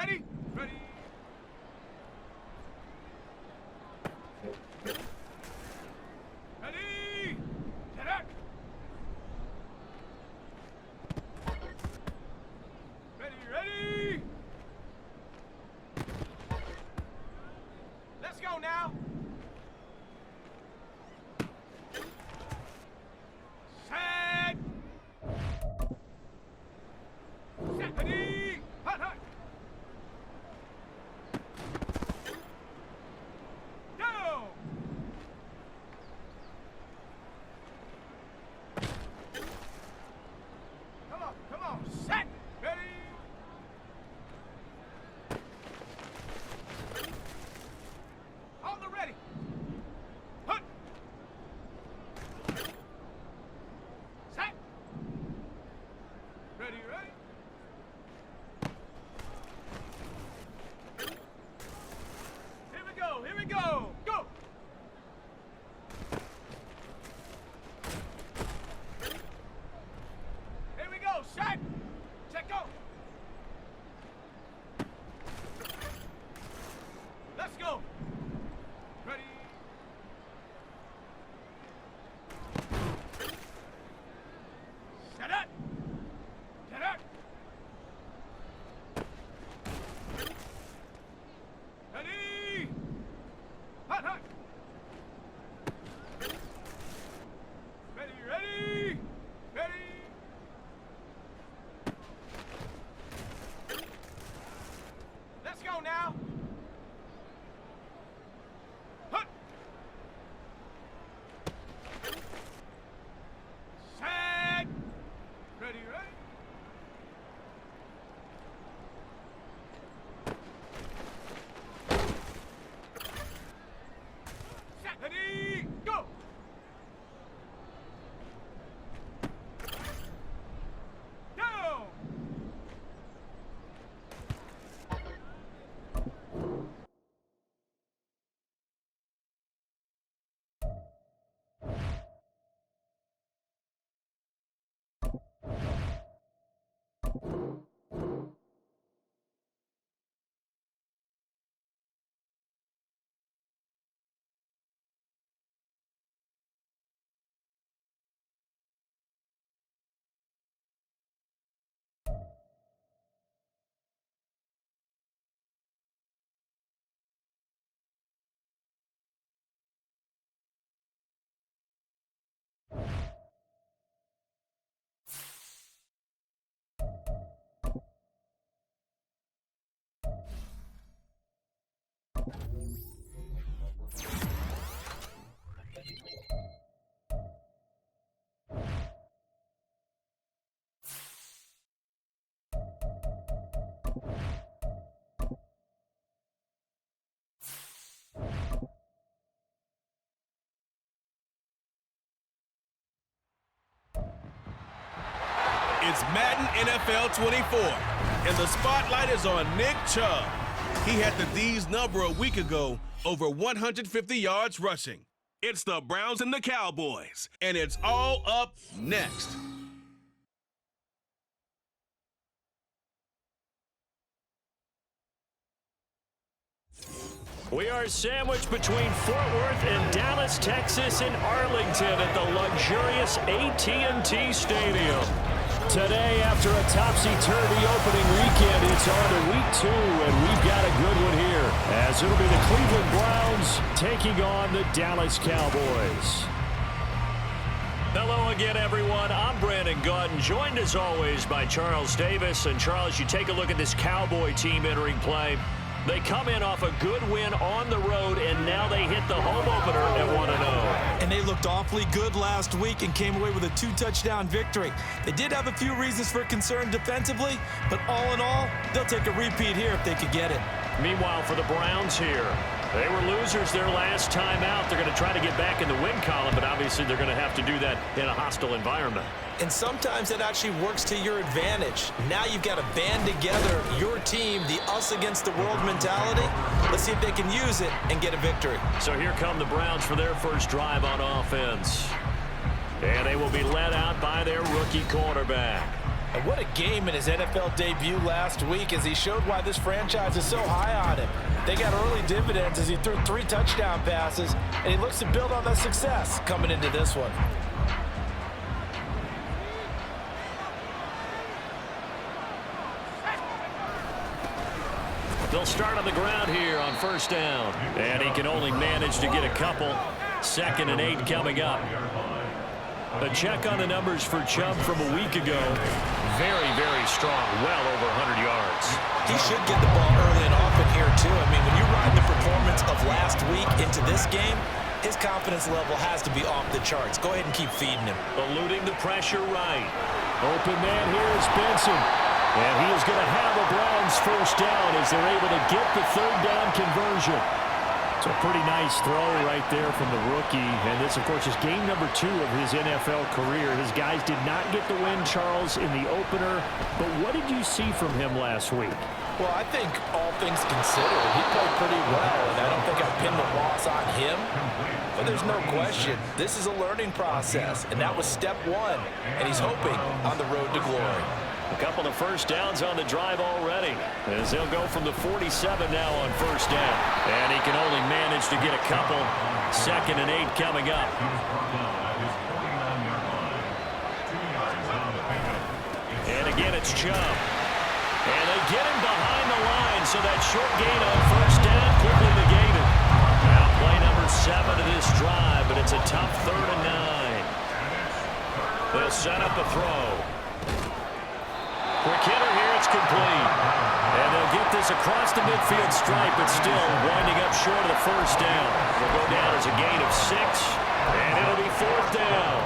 Ready? Ready. Ready. Get up. Ready, ready. Let's go now. Set. Set. Ready. Hut, hut. Go. Come on. Set. Ready. On the ready. Hut. Set. Ready, ready. Here we go. Go. Here we go. Set. Check, go. Let's go. Ready. Set up. Get up. Ready. Hut, hut. Ready, ready. Ready. Let's go now. Hut. Set. Ready, ready. Set. Ready. Go. Go. It's Madden NFL 24, and the spotlight is on Nick Chubb. He had the D's number a week ago, over 150 yards rushing. It's the Browns and the Cowboys, and it's all up next. We are sandwiched between Fort Worth and Dallas, Texas, and Arlington at the luxurious AT&T Stadium. Today, after a topsy-turvy opening weekend, it's on to week 2, and we've got a good one here, as it'll be the Cleveland Browns taking on the Dallas Cowboys. Hello again, everyone. I'm Brandon Gautin, joined as always by Charles Davis. And Charles, you take a look at this Cowboy team entering play. They come in off a good win on the road, and now they hit the home opener at 1-0. And they looked awfully good last week and came away with a 2-touchdown victory. They did have a few reasons for concern defensively, but all in all, they'll take a repeat here if they could get it. Meanwhile, for the Browns here, they were losers their last time out. They're going to try to get back in the win column, but obviously they're going to have to do that in a hostile environment. And sometimes it actually works to your advantage. Now you've got to band together your team, the us against the world mentality. Let's see if they can use it and get a victory. So here come the Browns for their first drive on offense. And they will be led out by their rookie quarterback. And what a game in his NFL debut last week as he showed why this franchise is so high on him. They got early dividends as he threw 3 touchdown passes, and he looks to build on that success coming into this one. They'll start on the ground here on first down. And he can only manage to get a couple. 2nd and 8 coming up. A check on the numbers for Chubb from a week ago. Very, very strong. Well over 100 yards. He should get the ball early and often here, too. I mean, when you ride the performance of last week into this game, his confidence level has to be off the charts. Go ahead and keep feeding him. Eluding the pressure right. Open man here is Benson. And he is going to have a Browns first down as they're able to get the 3rd down conversion. It's a pretty nice throw right there from the rookie. And this, of course, is game number 2 of his NFL career. His guys did not get the win, Charles, in the opener. But what did you see from him last week? Well, I think all things considered, he played pretty well. And I don't think I pinned the loss on him. But there's no question, this is a learning process. And that was step 1. And he's hoping on the road to glory. A couple of first downs on the drive already as they'll go from the 47 now on first down. And he can only manage to get a couple. 2nd and 8 coming up. And again, it's Chubb. And they get him behind the line, so that short gain on first down quickly negated. Now play number 7 of this drive, but it's a tough 3rd and 9. They'll set up a throw. Quick hitter here, it's complete. And they'll get this across the midfield stripe, but still winding up short of the first down. They'll go down as a gain of 6, and it'll be 4th down.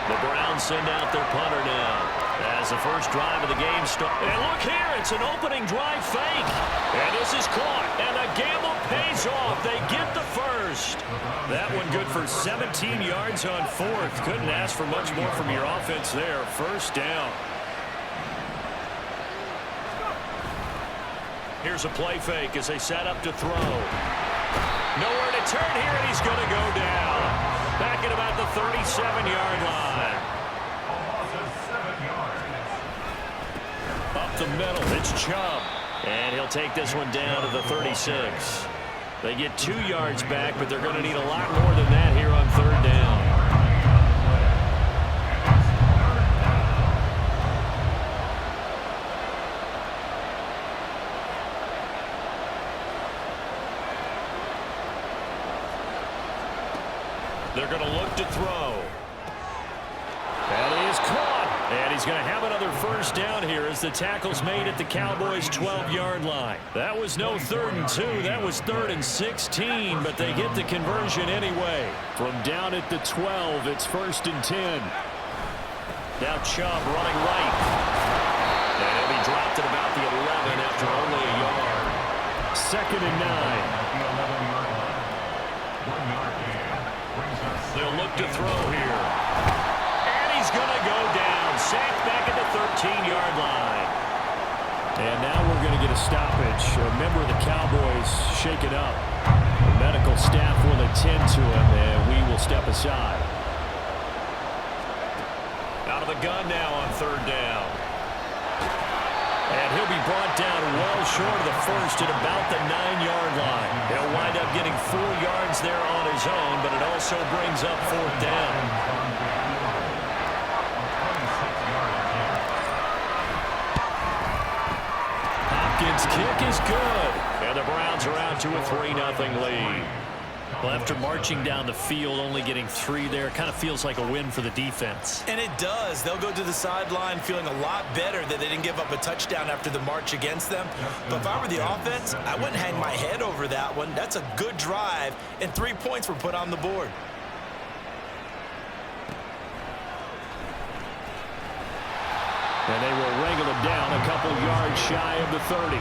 The Browns send out their punter now as the first drive of the game starts. And look here, it's an opening drive fake. And this is caught, and the gamble pays off. They get the first. That one good for 17 yards on 4th. Couldn't ask for much more from your offense there. First down. Here's a play fake as they set up to throw. Nowhere to turn here, and he's going to go down. Back at about the 37-yard line. Up the middle, it's Chubb. And he'll take this one down to the 36. They get 2 yards back, but they're going to need a lot more than that here on 3rd down. They're going to look to throw. And he is caught. And he's going to have another first down here as the tackle's made at the Cowboys' 12-yard line. That was no 3rd and 2. That was 3rd and 16, but they get the conversion anyway. From down at the 12, it's 1st and 10. Now Chubb running right. And he'll be dropped at about the 11 after only a yard. 2nd and 9. They'll look to throw here. And he's going to go down. Sacked back at the 13-yard line. And now we're going to get a stoppage. A member of the Cowboys shaken up. The medical staff will attend to him, and we will step aside. Out of the gun now on 3rd down. And he'll be brought down well short of the first at about the 9-yard line. He'll wind up getting 4 yards there on his own, but it also brings up 4th down. Hopkins' kick is good. And the Browns are out to a 3-0 lead. Well, after marching down the field, only getting 3 there, kind of feels like a win for the defense. And it does. They'll go to the sideline feeling a lot better that they didn't give up a touchdown after the march against them. But if I were the offense, I wouldn't hang my head over that one. That's a good drive, and 3 points were put on the board. And they will wrangle him down a couple yards shy of the 30.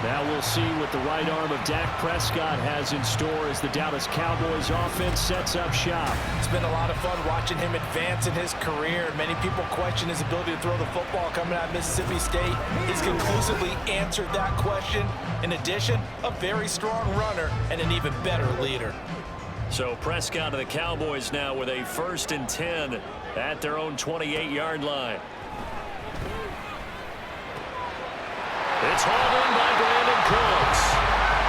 Now we'll see what the right arm of Dak Prescott has in store as the Dallas Cowboys offense sets up shop. It's been a lot of fun watching him advance in his career. Many people question his ability to throw the football coming out of Mississippi State. He's conclusively answered that question. In addition, a very strong runner and an even better leader. So Prescott and the Cowboys now with a 1st and 10 at their own 28-yard line. It's hauled in by Brandon Cooks.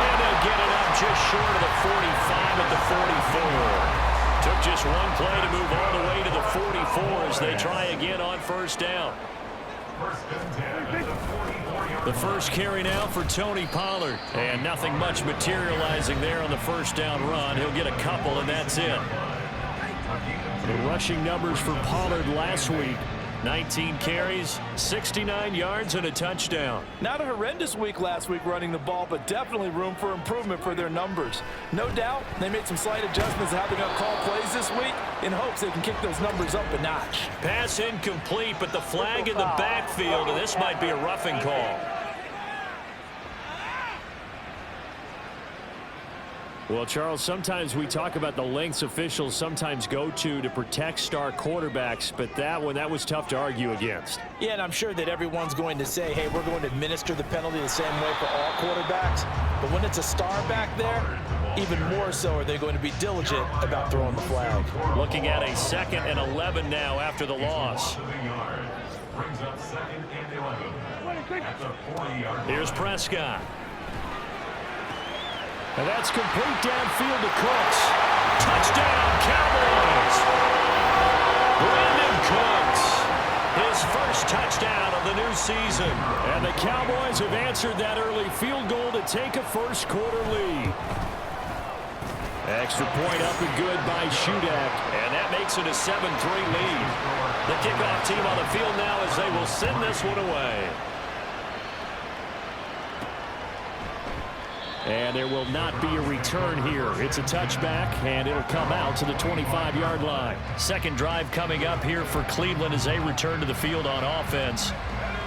And they'll get it up just short of the 45 at the 44. Took just one play to move all the way to the 44 as they try again on first down. The first carry now for Tony Pollard. And nothing much materializing there on the first down run. He'll get a couple, and that's it. The rushing numbers for Pollard last week. 19 carries, 69 yards, and a touchdown. Not a horrendous week last week running the ball, but definitely room for improvement for their numbers. No doubt they made some slight adjustments to how they're going to call plays this week in hopes they can kick those numbers up a notch. Pass incomplete, but the flag in the backfield, and this might be a roughing call. Well, Charles, sometimes we talk about the lengths officials sometimes go to protect star quarterbacks, but that was tough to argue against. Yeah, and I'm sure that everyone's going to say, hey, we're going to administer the penalty the same way for all quarterbacks. But when it's a star back there, even more so are they going to be diligent about throwing the flag. Looking at a 2nd and 11 now after the loss. Here's Prescott. And that's complete downfield to Cooks. Touchdown, Cowboys! Brandon Cooks, his first touchdown of the new season. And the Cowboys have answered that early field goal to take a first quarter lead. Extra point up and good by Shudak. And that makes it a 7-3 lead. The kickoff team on the field now as they will send this one away. And there will not be a return here. It's a touchback, and it'll come out to the 25-yard line. Second drive coming up here for Cleveland as they return to the field on offense.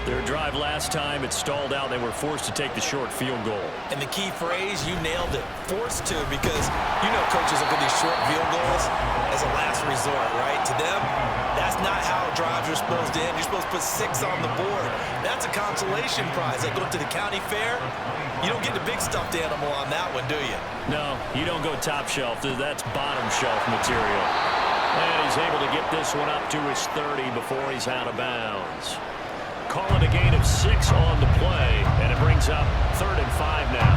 Their drive last time, it stalled out. They were forced to take the short field goal. And the key phrase, you nailed it, forced to, because you know coaches look at these short field goals as a last resort, right? To them, that's not how drives are supposed to end. You're supposed to put 6 on the board. That's a consolation prize. Like going to the county fair, you don't get the big stuffed animal on that one, do you? No, you don't go top shelf. That's bottom shelf material. And he's able to get this one up to his 30 before he's out of bounds. Call it a gain of 6 on the play, and it brings up 3rd and 5 now.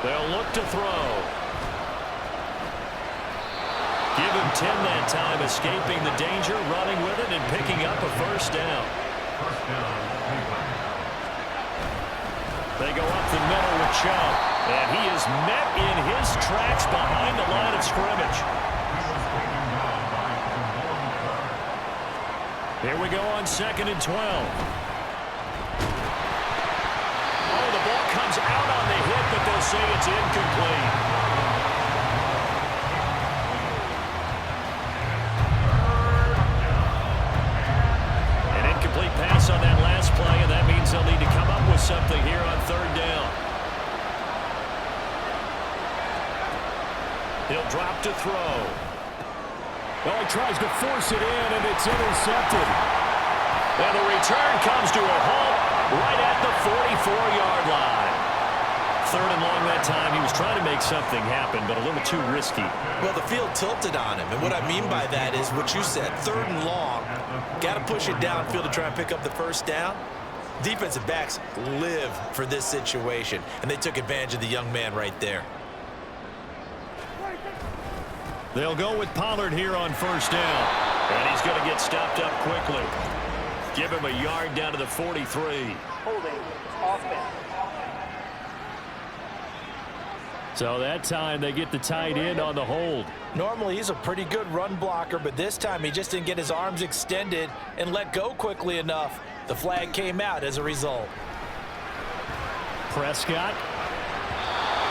They'll look to throw. Give him 10 that time, escaping the danger, running with it, and picking up a first down. They go up the middle with Chubb, and he is met in his tracks behind the line of scrimmage. Here we go on 2nd and 12. Oh, the ball comes out on the hit, but they'll say it's incomplete. An incomplete pass on that last play, and that means they'll need to come up with something here on 3rd down. He'll drop to throw. Oh, he tries to force it in, and it's intercepted. And the return comes to a halt right at the 44-yard line. 3rd and long that time. He was trying to make something happen, but a little too risky. Well, the field tilted on him, and what I mean by that is what you said, 3rd and long. Got to push it downfield to try and pick up the first down. Defensive backs live for this situation, and they took advantage of the young man right there. They'll go with Pollard here on first down. And he's going to get stopped up quickly. Give him a yard down to the 43. Holding offense. So that time they get the tight end on the hold. Normally he's a pretty good run blocker, but this time he just didn't get his arms extended and let go quickly enough. The flag came out as a result. Prescott.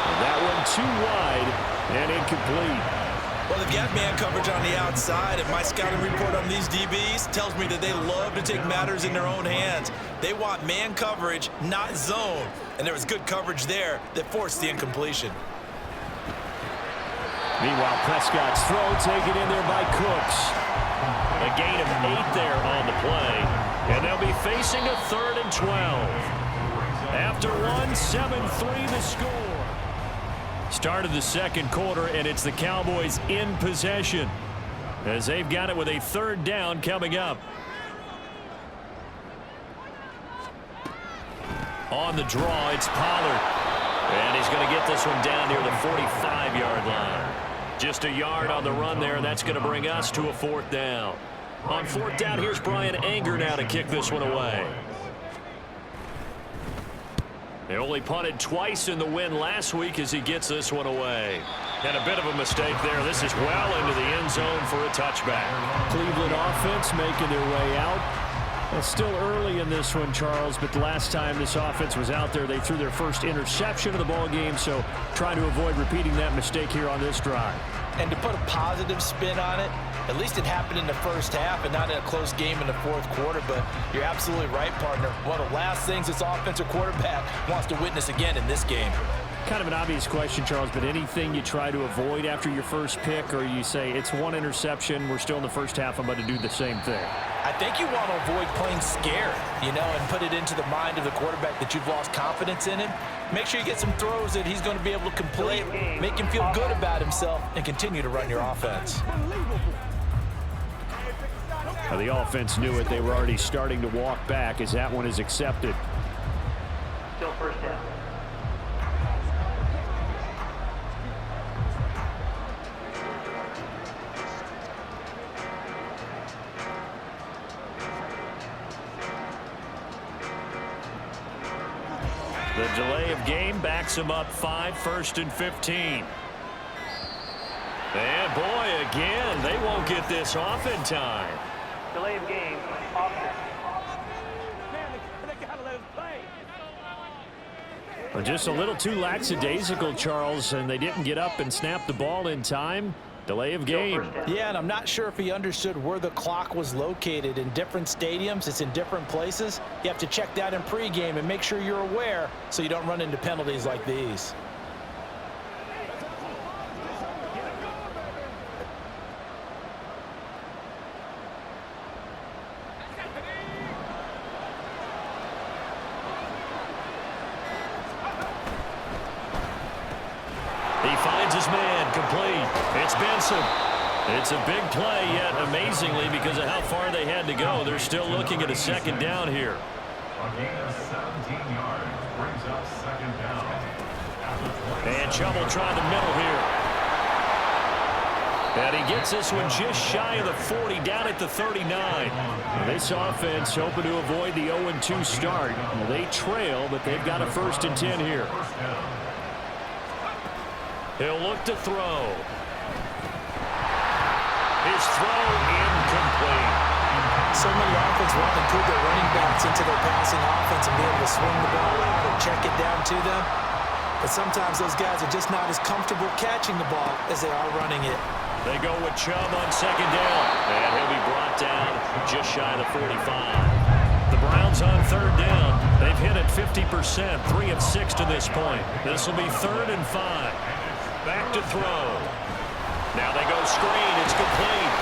And that one too wide and incomplete. Well, they've got man coverage on the outside, and my scouting report on these DBs tells me that they love to take matters in their own hands. They want man coverage, not zone. And there was good coverage there that forced the incompletion. Meanwhile, Prescott's throw taken in there by Cooks. A gain of 8 there on the play. And they'll be facing a 3rd and 12. After one, 7-3 the score. Start of the second quarter, and it's the Cowboys in possession as they've got it with a 3rd down coming up. On the draw, it's Pollard. And he's going to get this one down near the 45-yard line. Just a yard on the run there, and that's going to bring us to a 4th down. On 4th down, here's Brian Anger now to kick this one away. They only punted twice in the win last week as he gets this one away. And a bit of a mistake there. This is well into the end zone for a touchback. Cleveland offense making their way out. It's still early in this one, Charles, but the last time this offense was out there, they threw their first interception of the ball game, so trying to avoid repeating that mistake here on this drive. And to put a positive spin on it, at least it happened in the first half and not in a close game in the 4th quarter, but you're absolutely right, partner. One of the last things this offensive quarterback wants to witness again in this game. Kind of an obvious question, Charles, but anything you try to avoid after your first pick, or you say it's one interception, we're still in the first half, I'm going to do the same thing? I think you want to avoid playing scared, and put it into the mind of the quarterback that you've lost confidence in him. Make sure you get some throws that he's going to be able to complete, make him feel good about himself, and continue to run your offense. Now, the offense knew it. They were already starting to walk back as that one is accepted. Still first down. The delay of game backs him up 5, 1st and 15. And boy, again, they won't get this off in time. Delay of game, offense. Well, just a little too lackadaisical, Charles, and they didn't get up and snap the ball in time. Delay of game. Yeah, and I'm not sure if he understood where the clock was located. In different stadiums, it's in different places. You have to check that in pregame and make sure you're aware so you don't run into penalties like these. He finds his man, complete. It's Benson. It's a big play, yet amazingly, because of how far they had to go, they're still looking at a 2nd down here. A gain of 17 yards brings up 2nd down. And Chubbell trying the middle here. And he gets this one just shy of the 40, down at the 39. This offense hoping to avoid the 0-2 start. They trail, but they've got a 1st and 10 here. He'll look to throw. His throw incomplete. So many offenses want to include their running backs into their passing offense and be able to swing the ball out or check it down to them. But sometimes those guys are just not as comfortable catching the ball as they are running it. They go with Chubb on 2nd down. And he'll be brought down just shy of the 45. The Browns on 3rd down. They've hit it 50%, 3 of 6 to this point. This will be 3rd and 5. Back to throw. Now they go screen. It's complete.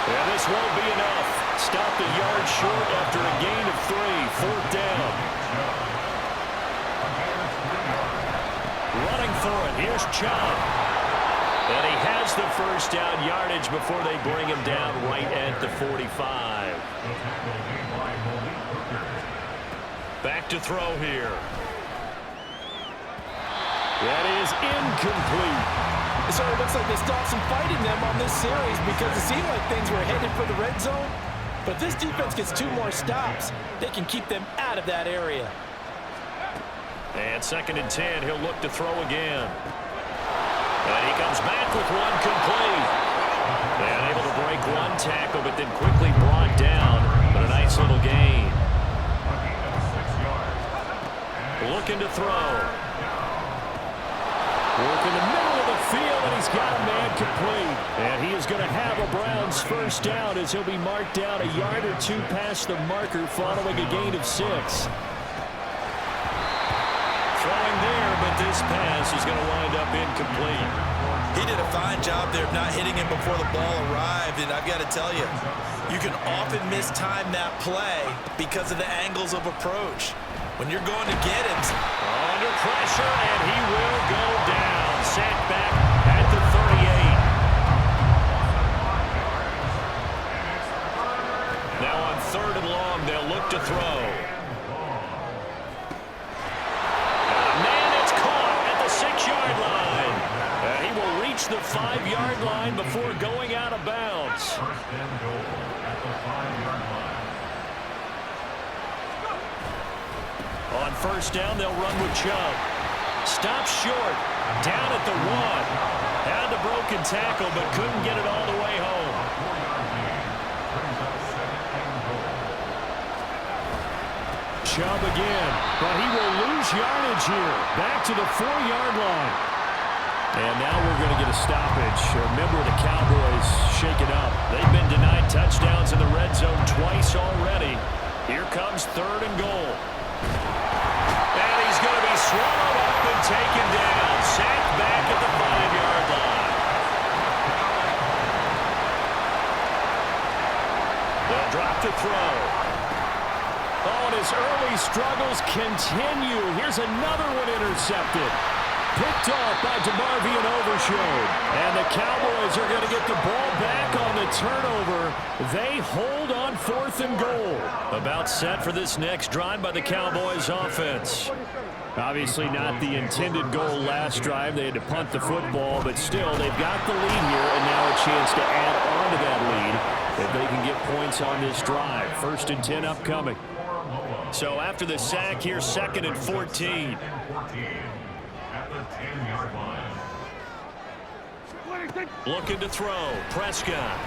And this won't be enough. Stopped a yard short after a gain of 3. 4th down. Running for it. Here's Chubb. And he has the 1st down yardage before they bring him down right at the 45. Back to throw here. That is incomplete. It sort of looks like they still have some fight in them on this series because it seemed like things were headed for the red zone. But this defense gets 2 more stops. They can keep them out of that area. And 2nd and 10, he'll look to throw again. And he comes back with one complete. And able to break one tackle, but then quickly brought down. But a nice little gain. Looking to throw. Work in the middle of the field, and he's got a man complete. And he is going to have a Browns 1st down as he'll be marked down a yard or 2 past the marker following a gain of 6. Throwing there, but this pass is going to wind up incomplete. He did a fine job there of not hitting him before the ball arrived, and I've got to tell you, you can often mistime that play because of the angles of approach. When you're going to get him. Under pressure, and he will go down. Sacked back at the 38. Now on 3rd and long, they'll look to throw. reach the 5-yard line before going out of bounds. First and goal at the 5-yard line. On first down, they'll run with Chubb. Stop short. Down at the 1. Had the broken tackle, but couldn't get it all the way home. 4-yard gain brings up second and goal. Chubb again, but he will lose yardage here. Back to the 4-yard line. And now we're going to get a stoppage. A member of the Cowboys shaken up. They've been denied touchdowns in the red zone twice already. Here comes third and goal. And he's going to be swallowed up and taken down. Sacked back at the 5-yard line. They'll drop to throw. Oh, and his early struggles continue. Here's another one intercepted. Picked off by DeMarvion Overshown. And the Cowboys are going to get the ball back on the turnover. They hold on fourth and goal. About set for this next drive by the Cowboys offense. Obviously not the intended goal last drive. They had to punt the football, but still they've got the lead here and now a chance to add on to that lead if they can get points on this drive. First and 10 upcoming. So after the sack here, second and 14. At the 10-yard line. Looking to throw. Prescott.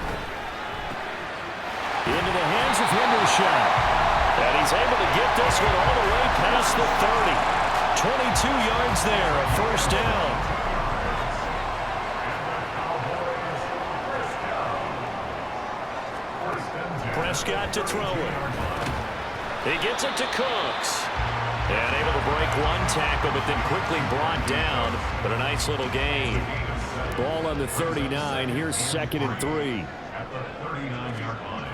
Into the hands of Hendershot. And he's able to get this one all the way past the 30. 22 yards there, a first down. Prescott to throw it. He gets it to Cooks. And able to break one tackle, but then quickly brought down. But a nice little gain. Ball on the 39. Here's second and 3. At the 39-yard line.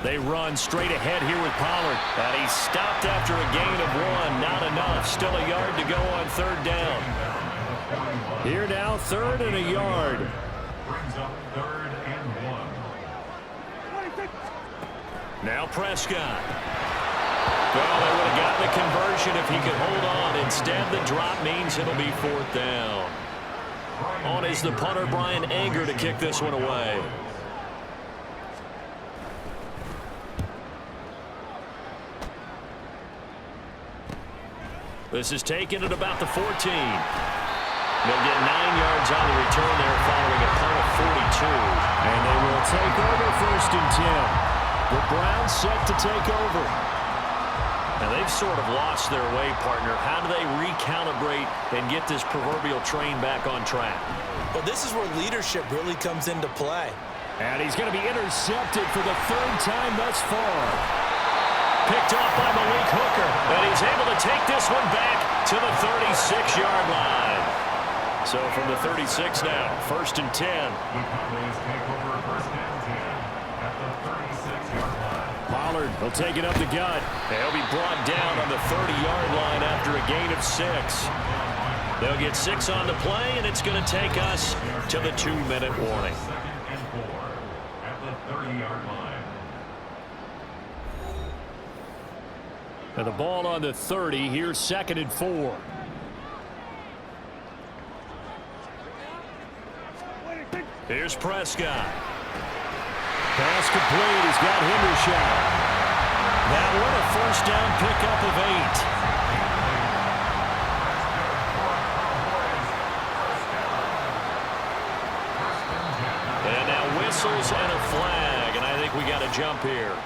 They run straight ahead here with Pollard. And he's stopped after a gain of 1. Not enough. Still a yard to go on third down. Here now, third and a yard. Brings up third and 1. Now Prescott. Well, they would have gotten the conversion if he could hold on. Instead, the drop means it'll be fourth down. On is the punter, Brian Anger, to kick this one away. This is taken at about the 14. They'll get 9 yards on the return there following a punt of 42. And they will take over first and 10. The Browns set to take over. And they've sort of lost their way, partner. How do they recalibrate and get this proverbial train back on track? Well, this is where leadership really comes into play. And he's going to be intercepted for the third time thus far. Picked off by Malik Hooker. And he's able to take this one back to the 36-yard line. So from the 36 now, first and 10. The Cowboys take over first and 10 at the 36-yard line. Pollard will take it up the gut. They'll be brought down on the 30-yard line after a gain of 6. They'll get 6 on the play, and it's going to take us to the 2-minute warning. Second and 4 at the 30-yard line. And the ball on the 30. Here's second and 4. Here's Prescott. Pass complete. He's got Hendershot. That one a first down pickup of 8. And now whistles and a flag. And I think we got a jump here.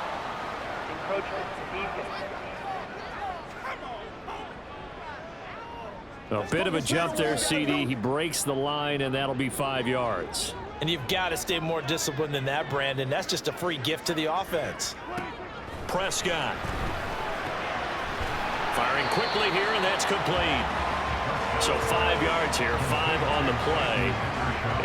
Encroachment defense. A bit of a jump there, CD. He breaks the line, and that'll be 5 yards. And you've got to stay more disciplined than that, Brandon. That's just a free gift to the offense. Prescott. Firing quickly here, and that's complete. So 5 yards here, 5 on the play.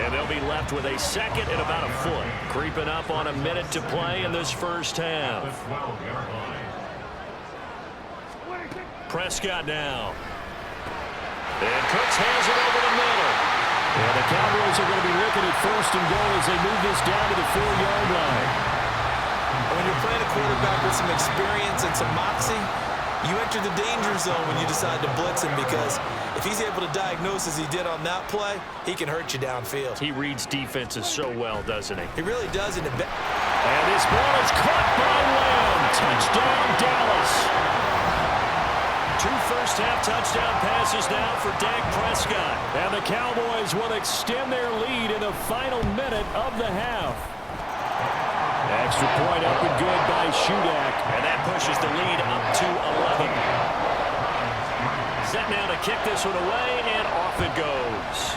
And they'll be left with a second and about a foot. Creeping up on a minute to play in this first half. The 12-yard line. Prescott now. And Cooks hands it over the middle. And the Cowboys are going to be looking at first and goal as they move this down to the 4-yard line. When you're playing a quarterback with some experience and some moxie, you enter the danger zone when you decide to blitz him, because If he's able to diagnose as he did on that play, he can hurt you downfield. He reads defenses so well, doesn't he? He really does. And this ball is caught by Lamb. Touchdown, Dallas. 2 first-half touchdown passes now for Dak Prescott. And the Cowboys will extend their lead in the final minute of the half. Extra point up and good by Shudak. And that pushes the lead up to 11. Set now to kick this one away, and off it goes.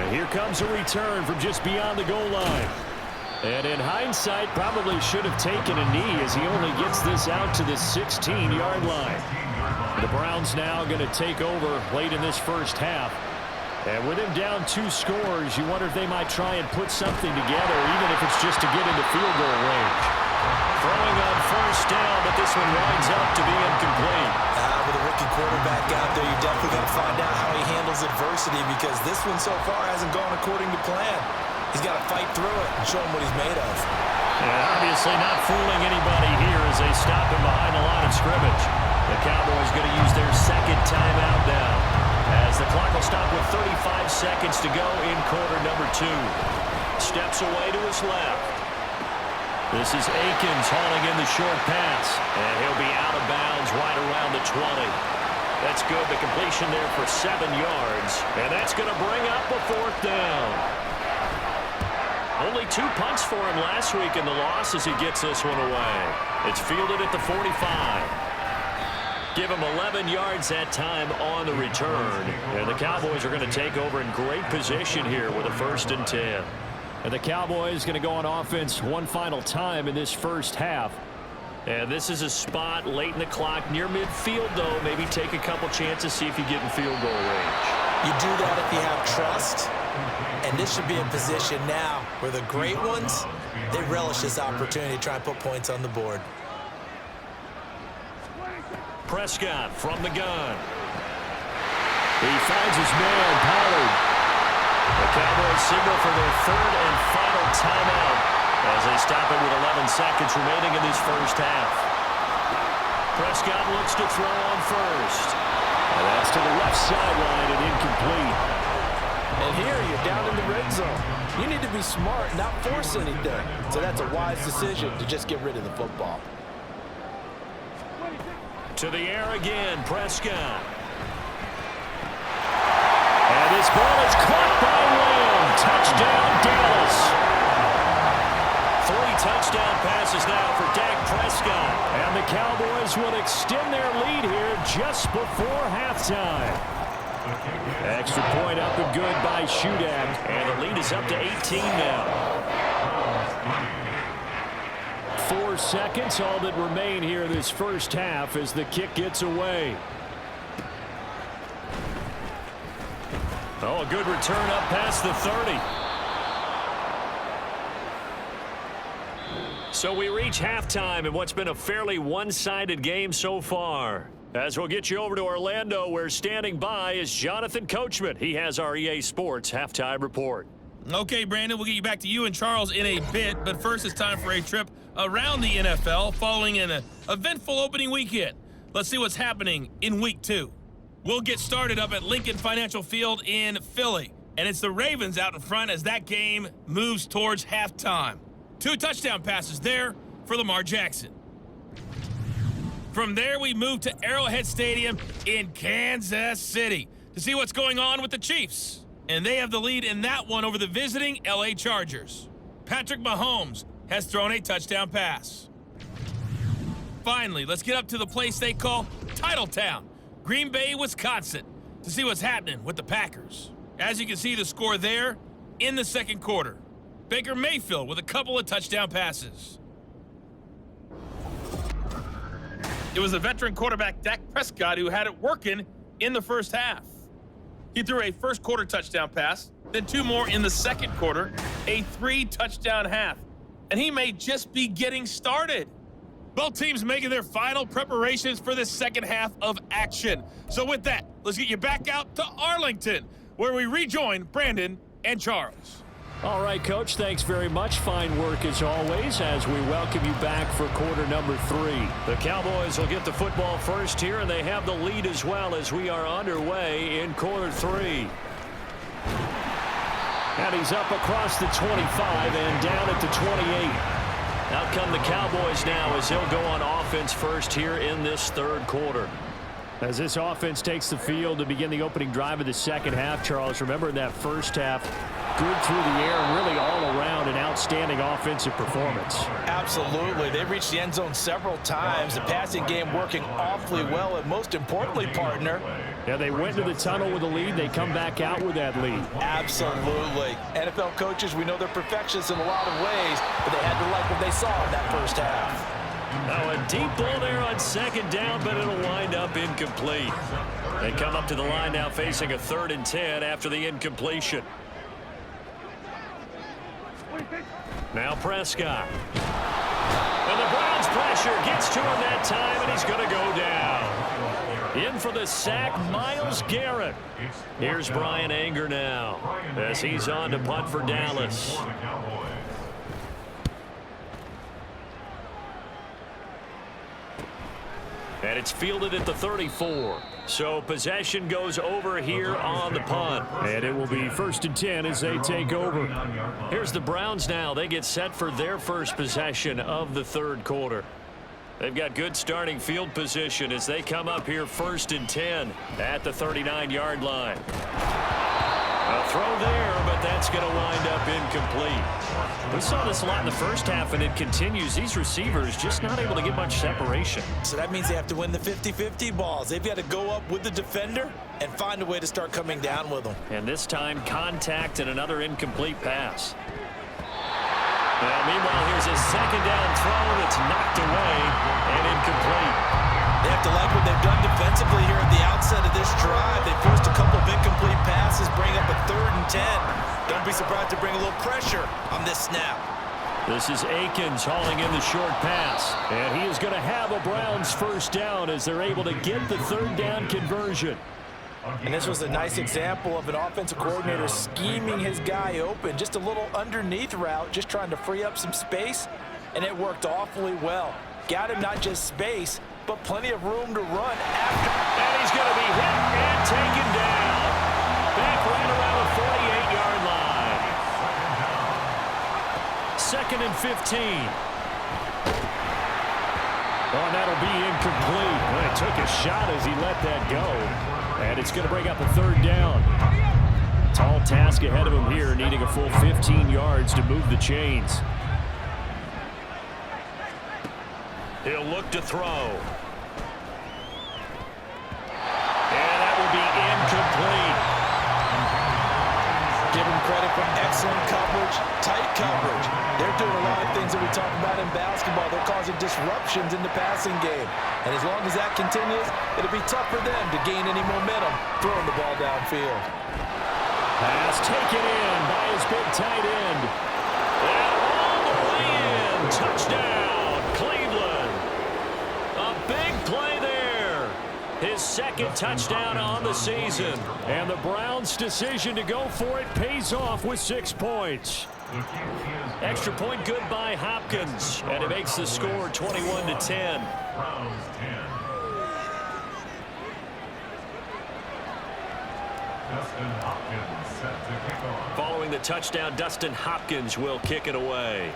And here comes a return from just beyond the goal line. And in hindsight, probably should have taken a knee as he only gets this out to the 16-yard line. The Browns now going to take over late in this first half. And with him down 2 scores, you wonder if they might try and put something together, even if it's just to get into field goal range. Throwing on first down, but this one winds up to be incomplete. With a rookie quarterback out there, you're definitely going to find out how he handles adversity, because this one so far hasn't gone according to plan. He's got to fight through it and show him what he's made of. And obviously not fooling anybody here as they stop him behind the line of scrimmage. The Cowboys going to use their second timeout now, as the clock will stop with 35 seconds to go in quarter number 2. Steps away to his left. This is Akins hauling in the short pass, and he'll be out of bounds right around the 20. That's good. The completion there for 7 yards, and that's going to bring up a 4th down. Only 2 punts for him last week in the loss as he gets this one away. It's fielded at the 45. Give him 11 yards that time on the return. And the Cowboys are going to take over in great position here with a 1st and 10. And the Cowboys going to go on offense one final time in this first half. And this is a spot late in the clock near midfield, though. Maybe take a couple chances, see if you get in field goal range. You do that if you have trust. And this should be a position now where the great ones, they relish this opportunity to try and put points on the board. Prescott from the gun. He finds his man, Pollard. The Cowboys signal for their 3rd and final timeout as they stop it with 11 seconds remaining in this first half. Prescott looks to throw on first. And that's to the left sideline and incomplete. And here you're down in the red zone. You need to be smart, not force anything. So that's a wise decision to just get rid of the football. To the air again, Prescott. And this ball is caught by Lamb. Touchdown, Dallas. 3 touchdown passes now for Dak Prescott. And the Cowboys will extend their lead here just before halftime. Extra point up and good by Shudak. And the lead is up to 18 now. 4 seconds, all that remain here in this first half as the kick gets away. Oh, a good return up past the 30. So we reach halftime in what's been a fairly one-sided game so far. As we'll get you over to Orlando, where standing by is Jonathan Coachman. He has our EA Sports halftime report. Okay, Brandon, we'll get you back to you and Charles in a bit, but first it's time for a trip around the NFL following an eventful opening weekend. Let's see what's happening in Week 2. We'll get started up at Lincoln Financial Field in Philly, and it's the Ravens out in front as that game moves towards halftime. 2 touchdown passes there for Lamar Jackson. From there, we move to Arrowhead Stadium in Kansas City to see what's going on with the Chiefs. And they have the lead in that one over the visiting LA Chargers. Patrick Mahomes has thrown a touchdown pass. Finally, let's get up to the place they call Titletown, Green Bay, Wisconsin, to see what's happening with the Packers. As you can see, the score there in the second quarter. Baker Mayfield with a couple of touchdown passes. It was the veteran quarterback Dak Prescott who had it working in the first half. He threw a first quarter touchdown pass, then 2 more in the second quarter, a 3-touchdown half. And he may just be getting started. Both teams making their final preparations for this second half of action. So with that, let's get you back out to Arlington, where we rejoin Brandon and Charles. All right, Coach, thanks very much. Fine work as always as we welcome you back for quarter number 3. The Cowboys will get the football first here, and they have the lead as well as we are underway in quarter 3. And he's up across the 25 and down at the 28. Out come the Cowboys now as they'll go on offense first here in this third quarter. As this offense takes the field to begin the opening drive of the second half, Charles, remember in that first half, good through the air and really all around an outstanding offensive performance. Absolutely. They reached the end zone several times. The passing game working awfully well, and most importantly, partner. Yeah, they went to the tunnel with a lead. They come back out with that lead. Absolutely. NFL coaches, we know they're perfectionists in a lot of ways, but they had to like what they saw in that first half. Now a deep ball there on second down, but it'll wind up incomplete. They come up to the line now facing a 3rd and 10 after the incompletion. Now Prescott. And the Browns pressure gets to him that time, and he's going to go down. In for the sack, Myles Garrett. Here's Brian Anger now as he's on to punt for Dallas. And it's fielded at the 34. So possession goes over here on the punt. And it will be 1st and 10 as they take over. Here's the Browns now. They get set for their first possession of the third quarter. They've got good starting field position as they come up here 1st and 10 at the 39-yard line. A throw there, but that's going to wind up incomplete. We saw this a lot in the first half, and it continues. These receivers just not able to get much separation. So that means they have to win the 50-50 balls. They've got to go up with the defender and find a way to start coming down with them. And this time, contact and another incomplete pass. Meanwhile, here's a second down throw that's knocked away and incomplete. They have to like what they've done defensively here at the outset of this drive. They forced a couple of incomplete passes, bring up a 3rd and 10. Don't be surprised to bring a little pressure on this snap. This is Akins hauling in the short pass. And he is going to have a Browns first down as they're able to get the 3rd down conversion. And this was a nice example of an offensive coordinator scheming his guy open. Just a little underneath route, just trying to free up some space, and it worked awfully well. Got him not just space, but plenty of room to run after. And he's going to be hit and taken down. Back right around the 48-yard line. 2nd and 15. Oh, that'll be incomplete. Well, he took a shot as he let that go. And it's going to bring up a 3rd down. Tall task ahead of him here, needing a full 15 yards to move the chains. He'll look to throw. And that will be incomplete. Give him credit for excellent coverage, tight coverage. They're doing a lot of things that we talk about in basketball. They're causing disruptions in the passing game. And as long as that continues, it'll be tough for them to gain any momentum throwing the ball downfield. Pass taken in by his big tight end. And all the way in. Touchdown, Cleveland. A big play there. His 2nd touchdown on the season. And the Browns' decision to go for it pays off with 6 points. Extra point good by Hopkins. And it makes the score 21-10. Following the touchdown, Dustin Hopkins will kick it away.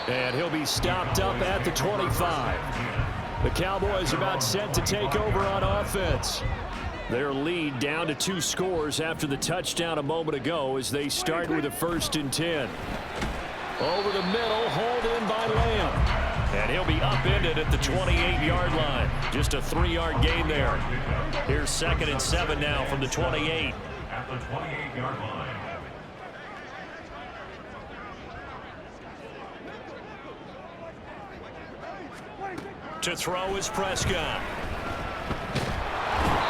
And he'll be stopped up at the 25. The Cowboys about set to take over on offense. Their lead down to 2 scores after the touchdown a moment ago as they start with a 1st and 10. Over the middle, hauled in by Lamb. And he'll be upended at the 28-yard line. Just a 3-yard gain there. Here's 2nd and 7 now from the 28. At the 28-yard line. To throw is Prescott.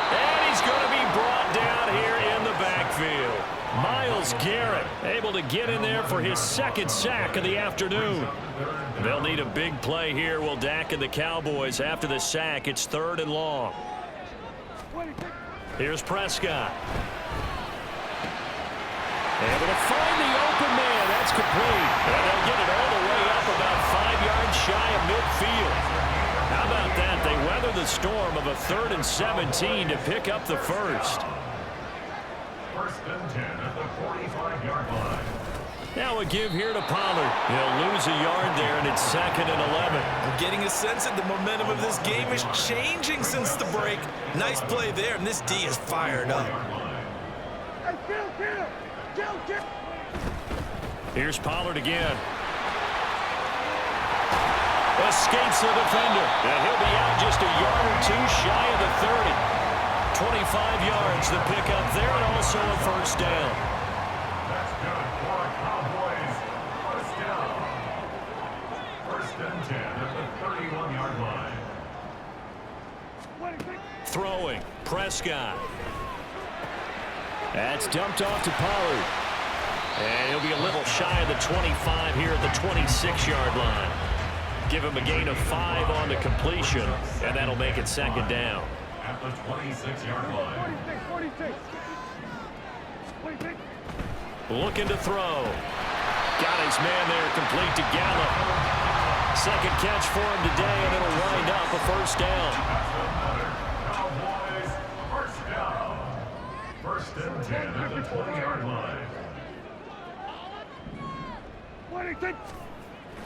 And he's going to be brought down here in the backfield. Myles Garrett able to get in there for his 2nd sack of the afternoon. They'll need a big play here. Will Dak and the Cowboys after the sack. It's 3rd and long. Here's Prescott. Able to find the open man. That's complete. And they'll get it all the way up about 5 yards shy of midfield. How about that? They weather the storm of a 3rd and 17 to pick up the first. 1st and 10 at the 45-yard line. Now a give here to Pollard. He'll lose a yard there, and it's 2nd and 11. I'm getting a sense that the momentum of this game is changing since the break. Nice play there, and this D is fired up. Here's Pollard again. Escapes the defender, and he'll be out just a yard or two shy of the 30. 25 yards to pick up there, and also a first down. That's good for Cowboys. First down. 1st and 10 at the 31-yard line. Throwing, Prescott. That's dumped off to Pollard. And he'll be a little shy of the 25 here at the 26-yard line. Give him a gain of 5 on the completion, and that'll make it 2nd down. At the 26-yard line. Looking to throw. Got his man there, complete to Gallup. 2nd catch for him today, and it'll wind up a first down. Cowboys, first down. 1st and 10 at the 20-yard line.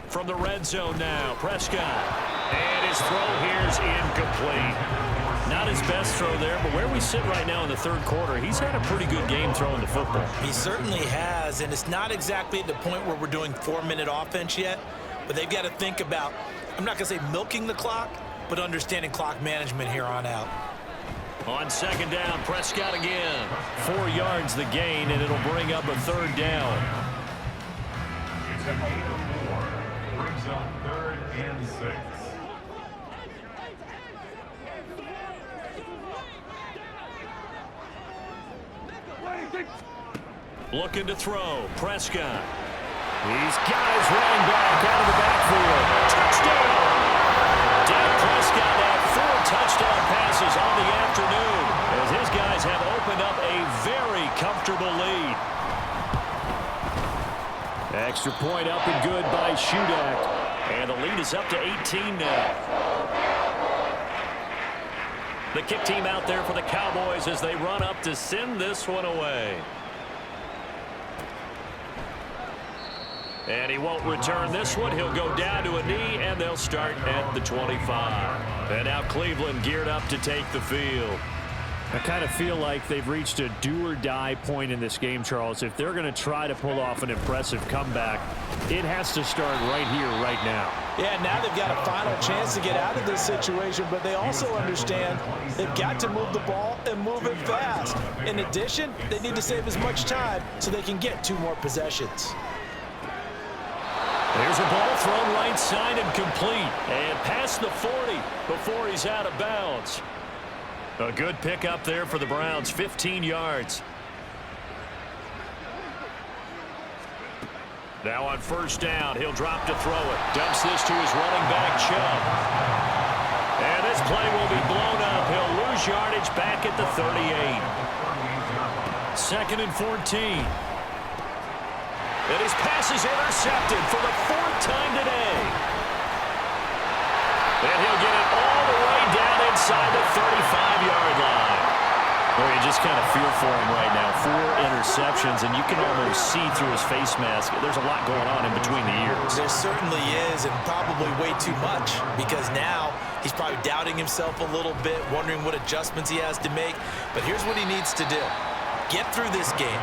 From the red zone now, Prescott. And his throw here is incomplete. Not his best throw there, but where we sit right now in the 3rd quarter, he's had a pretty good game throwing the football. He certainly has, and it's not exactly at the point where we're doing 4-minute offense yet, but they've got to think about, I'm not going to say milking the clock, but understanding clock management here on out. On 2nd down, Prescott again. 4 yards the gain, and it'll bring up a 3rd down. It's a gain of 4. Brings up 3rd and 6. Looking to throw, Prescott. He's got his running back out of the backfield. Touchdown! Dak Prescott had 4 touchdown passes on the afternoon as his guys have opened up a very comfortable lead. Extra point up and good by Shudak. And the lead is up to 18 now. The kick team out there for the Cowboys as they run up to send this one away. And he won't return this one. He'll go down to a knee, and they'll start at the 25. And now Cleveland geared up to take the field. I kind of feel like they've reached a do-or-die point in this game, Charles. If they're going to try to pull off an impressive comeback, it has to start right here, right now. Yeah, now they've got a final chance to get out of this situation, but they also understand they've got to move the ball and move it fast. In addition, they need to save as much time so they can get 2 more possessions. There's a ball thrown right side and complete. And past the 40 before he's out of bounds. A good pickup there for the Browns, 15 yards. Now on 1st down, he'll drop to throw it. Dumps this to his running back, Chubb. And this play will be blown up. He'll lose yardage back at the 38. 2nd and 14. And his pass is intercepted for the 4th time today. And he'll get it all the way down inside the 35-yard line. Well, you just kind of feel for him right now. 4 interceptions, and you can almost see through his face mask. There's a lot going on in between the ears. There certainly is, and probably way too much, because now he's probably doubting himself a little bit, wondering what adjustments he has to make. But here's what he needs to do. Get through this game.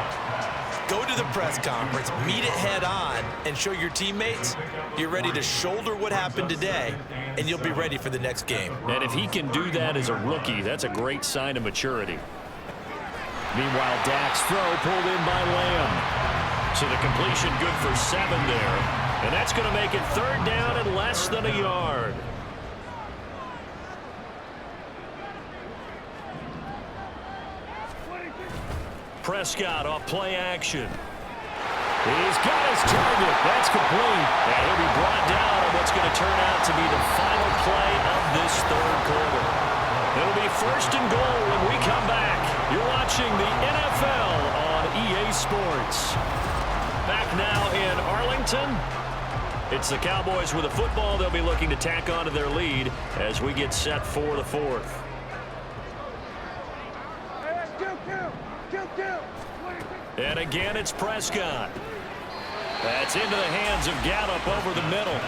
Go to the press conference, meet it head on, and show your teammates you're ready to shoulder what happened today, and you'll be ready for the next game. And if he can do that as a rookie, that's a great sign of maturity. Meanwhile, Dak's throw pulled in by Lamb. So the completion good for 7 there. And that's going to make it 3rd down and less than a yard. Prescott off play action. He's got his target. That's complete. And he'll be brought down on what's going to turn out to be the final play of this 3rd quarter. It'll be first and goal when we come back. You're watching the NFL on EA Sports. Back now in Arlington. It's the Cowboys with the football. They'll be looking to tack on to their lead as we get set for the fourth. And again, it's Prescott. That's into the hands of Gallup over the middle.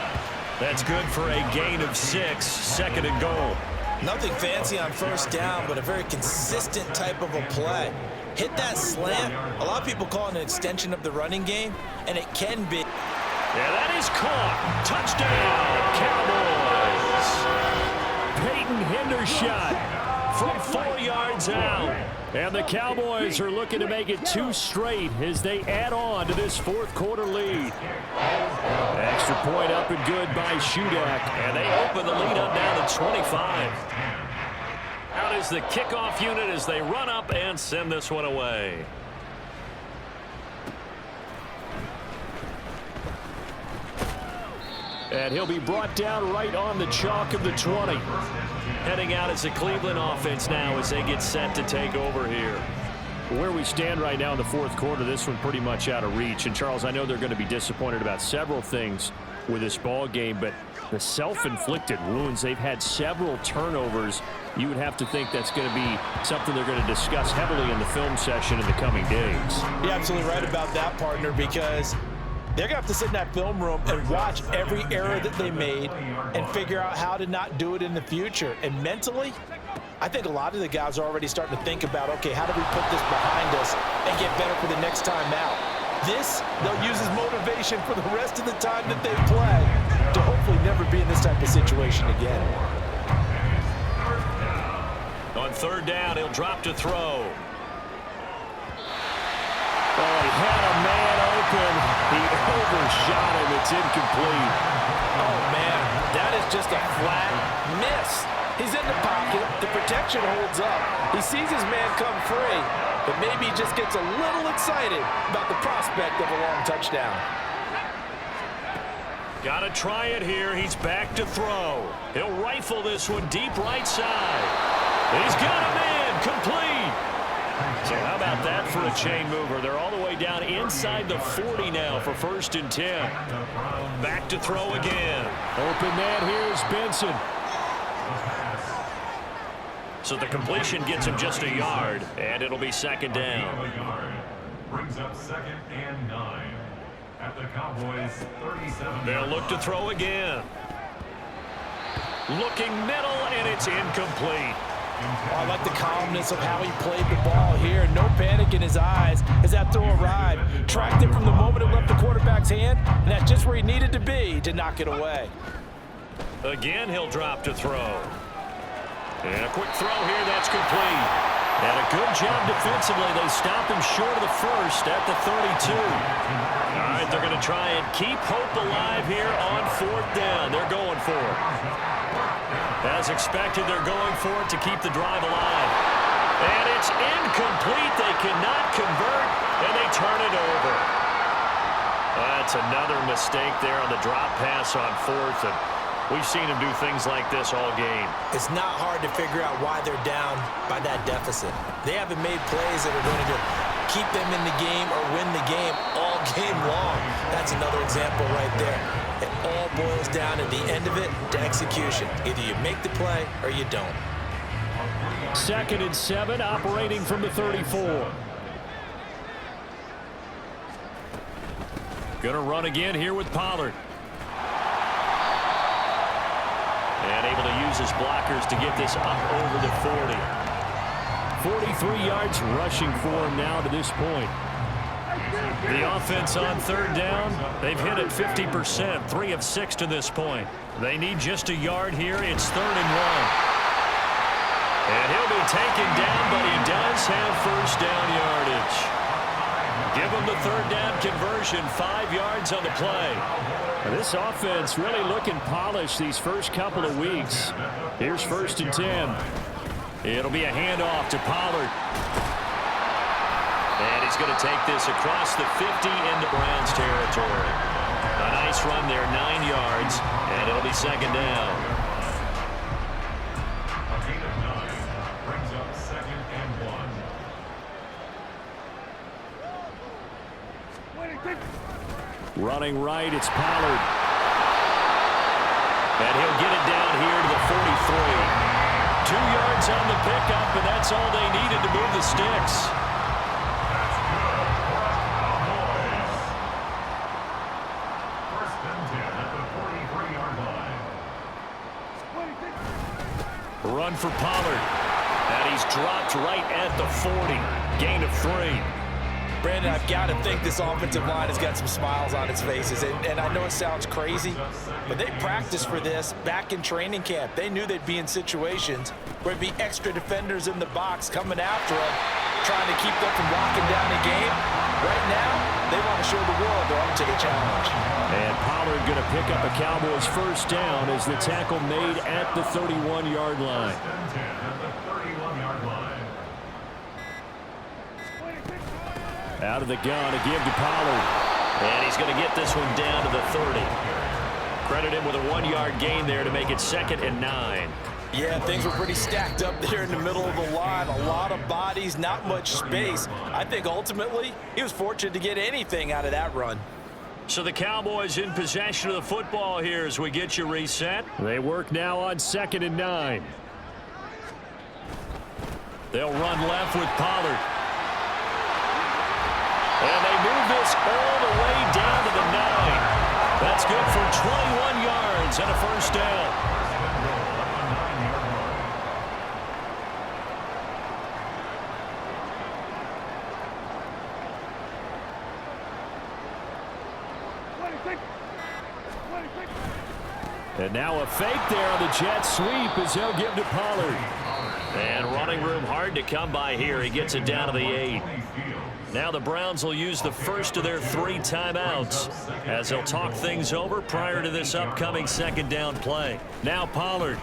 That's good for a gain of 6, second and goal. Nothing fancy on first down, but a very consistent type of a play. Hit that slant. A lot of people call it an extension of the running game, and it can be. Yeah, that is caught. Touchdown, Cowboys. Peyton Hendershot from 4 yards out. And the Cowboys are looking to make it 2 straight as they add on to this fourth quarter lead. Extra point up and good by Shudak. And they open the lead up now to 25. Out is the kickoff unit as they run up and send this one away. And he'll be brought down right on the chalk of the 20. Heading out as the Cleveland offense now as they get set to take over here. Where we stand right now in the fourth quarter, this one pretty much out of reach. And, Charles, I know they're going to be disappointed about several things with this ball game, but the self-inflicted wounds, they've had several turnovers. You would have to think that's going to be something they're going to discuss heavily in the film session in the coming days. You're absolutely right about that, partner, because they're going to have to sit in that film room and watch every error that they made and figure out how to not do it in the future. And mentally, I think a lot of the guys are already starting to think about, okay, how do we put this behind us and get better for the next time out? This, they'll use as motivation for the rest of the time that they play to hopefully never be in this type of situation again. On third down, he'll drop to throw. Oh, he had a man open. He overshot him. It's incomplete. Oh, man, that is just a flat miss. He's in the pocket. The protection holds up. He sees his man come free, but maybe he just gets a little excited about the prospect of a long touchdown. Got to try it here. He's back to throw. He'll rifle this one deep right side. He's got a man complete. So how about that for a chain mover? They're all the way down inside the 40 now for 1st and 10. Back to throw again. Open man, here's Benson. So the completion gets him just a yard, and it'll be second down. Brings up 2nd and 9 at the Cowboys 37. They'll look to throw again. Looking middle, and it's incomplete. I like the calmness of how he played the ball here. No panic in his eyes as that throw arrived. Tracked it from the moment it left the quarterback's hand, and that's just where he needed to be to knock it away. Again, he'll drop to throw. And a quick throw here, that's complete. And a good job defensively. They stop him short of the first at the 32. All right, they're going to try and keep hope alive here on 4th down. They're going for it. As expected, they're going for it to keep the drive alive. And it's incomplete. They cannot convert, and they turn it over. That's another mistake there on the drop pass on 4th. And we've seen him do things like this all game. It's not hard to figure out why they're down by that deficit. They haven't made plays that are going to keep them in the game or win the game all game long. That's another example right there. It all boils down at the end of it to execution. Either you make the play or you don't. 2nd and 7, operating from the 34. Gonna run again here with Pollard. And able to use his blockers to get this up over the 40. 43 yards rushing for him now to this point. The offense on 3rd down, they've hit it 50%, 3 of 6 to this point. They need just a yard here. It's 3rd and 1. And he'll be taken down, but he does have 1st down yardage. Give him the 3rd down conversion, 5 yards on the play. This offense really looking polished these first couple of weeks. Here's 1st and 10. It'll be a handoff to Pollard. And he's going to take this across the 50 into Browns territory. A nice run there, 9 yards, and it'll be 2nd down. Running right, it's Pollard. And he'll get it down here to the 43. 2 yards on the pickup, and that's all they needed to move the sticks. Run for Pollard. And he's dropped right at the 40. Gain of 3. Brandon, I've got to think this offensive line has got some smiles on its faces. And I know it sounds crazy, but they practiced for this back in training camp. They knew they'd be in situations where there'd be extra defenders in the box coming after them, trying to keep them from locking down the game. Right now, they want to show the world they're up to the challenge. And Pollard going to pick up a Cowboys first down as the tackle made at the 31-yard line. Out of the gun, a give to Pollard. And he's going to get this one down to the 30. Credit him with a 1-yard gain there to make it 2nd and 9. Yeah, things were pretty stacked up there in the middle of the line. A lot of bodies, not much space. I think ultimately he was fortunate to get anything out of that run. So the Cowboys in possession of the football here as we get you reset. They work now on 2nd and 9. They'll run left with Pollard. And they move this all the way down to the 9. That's good for 21 yards and a first down. And now a fake there on the jet sweep as they'll give to Pollard. And running room hard to come by here. He gets it down to the 8. Now the Browns will use the first of their 3 timeouts as they'll talk things over prior to this upcoming 2nd down play. Now Pollard.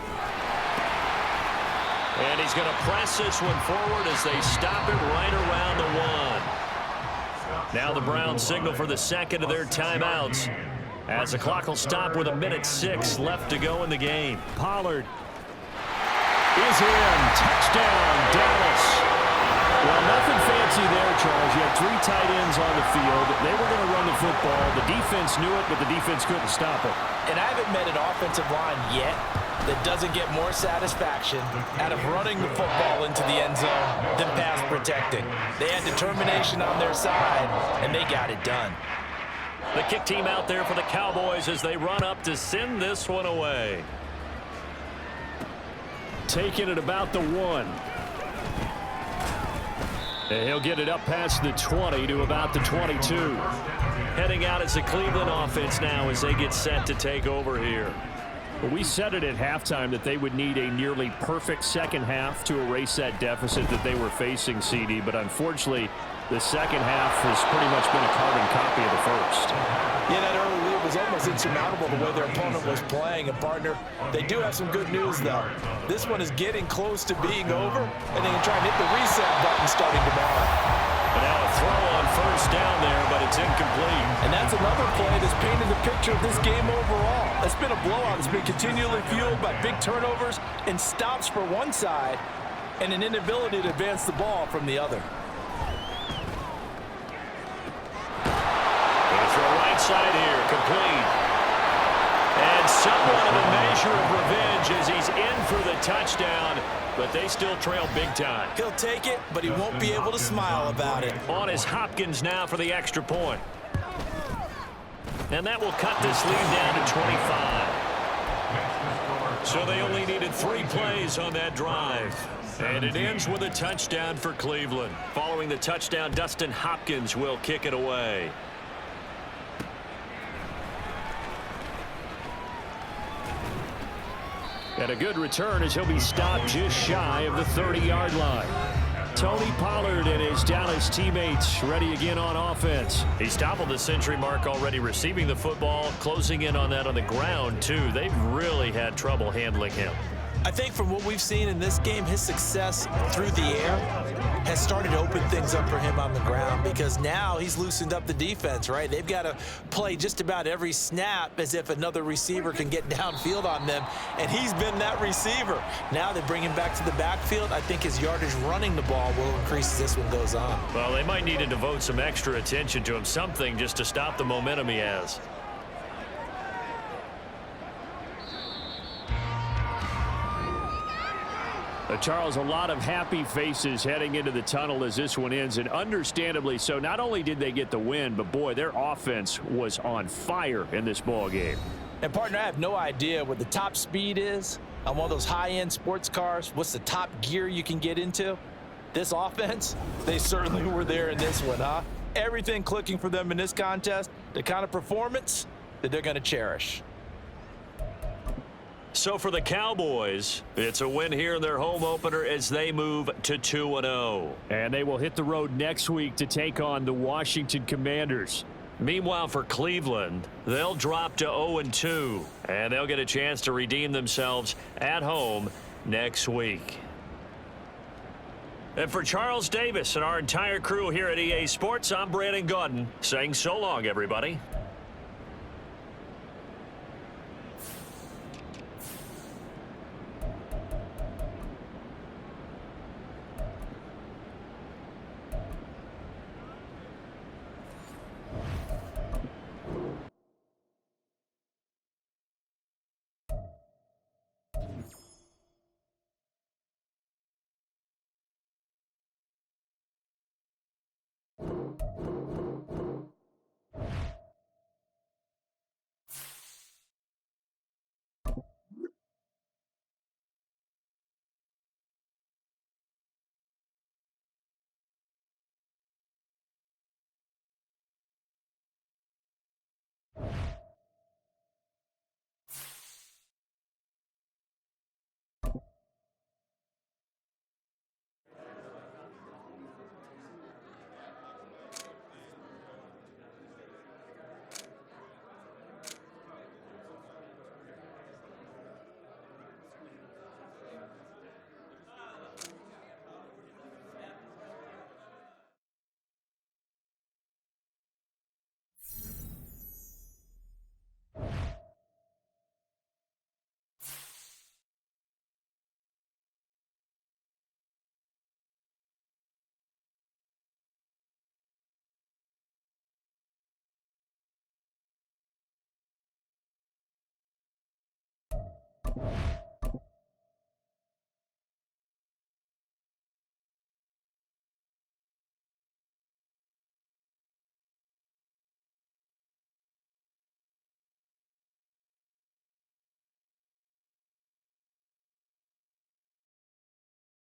And he's going to press this one forward as they stop it right around the 1. Now the Browns signal for the 2nd of their timeouts as the clock will stop with 1:06 left to go in the game. Pollard is in. Touchdown, Dallas. Well, nothing fancy there, Charles. You had 3 tight ends on the field. They were going to run the football. The defense knew it, but the defense couldn't stop it. And I haven't met an offensive line yet that doesn't get more satisfaction out of running the football into the end zone than pass protecting. They had determination on their side, and they got it done. The kick team out there for the Cowboys as they run up to send this one away. Taking it about the 1. And he'll get it up past the 20 to about the 22. Heading out as the Cleveland offense now as they get set to take over here. Well, we said it at halftime that they would need a nearly perfect second half to erase that deficit that they were facing, CD, but unfortunately the second half has pretty much been a carbon copy of the first. Yeah, that early lead was almost insurmountable the way their opponent was playing. And, partner, they do have some good news, though. This one is getting close to being over, and they can try and hit the reset button starting tomorrow. And now a throw on first down there, but it's incomplete. And that's another play that's painted the picture of this game overall. It's been a blowout. It's been continually fueled by big turnovers and stops for one side and an inability to advance the ball from the other. Side here, complete. And somewhat of a measure of revenge as he's in for the touchdown, but they still trail big time. He'll take it, but he won't be able to smile about it. On is Hopkins now for the extra point. And that will cut this lead down to 25. So they only needed 3 plays on that drive. And it ends with a touchdown for Cleveland. Following the touchdown, Dustin Hopkins will kick it away. And a good return as he'll be stopped just shy of the 30-yard line. Tony Pollard and his Dallas teammates ready again on offense. He's toppled the century mark already receiving the football, closing in on that on the ground, too. They've really had trouble handling him. I think from what we've seen in this game, his success through the air has started to open things up for him on the ground, because now he's loosened up the defense, right? They've got to play just about every snap as if another receiver can get downfield on them, and he's been that receiver. Now they bring him back to the backfield. I think his yardage running the ball will increase as this one goes on. Well, they might need to devote some extra attention to him, something just to stop the momentum he has. Charles, a lot of happy faces heading into the tunnel as this one ends, and understandably so. Not only did they get the win, but boy, their offense was on fire in this ball game. And partner, I have no idea what the top speed is on one of those high-end sports cars. What's the top gear you can get into? This offense, they certainly were there in this one, huh? Everything clicking for them in this contest, the kind of performance that they're going to cherish. So for the Cowboys, it's a win here in their home opener as they move to 2-0. And they will hit the road next week to take on the Washington Commanders. Meanwhile, for Cleveland, they'll drop to 0-2, and they'll get a chance to redeem themselves at home next week. And for Charles Davis and our entire crew here at EA Sports, I'm Brandon Gaudin saying so long, everybody.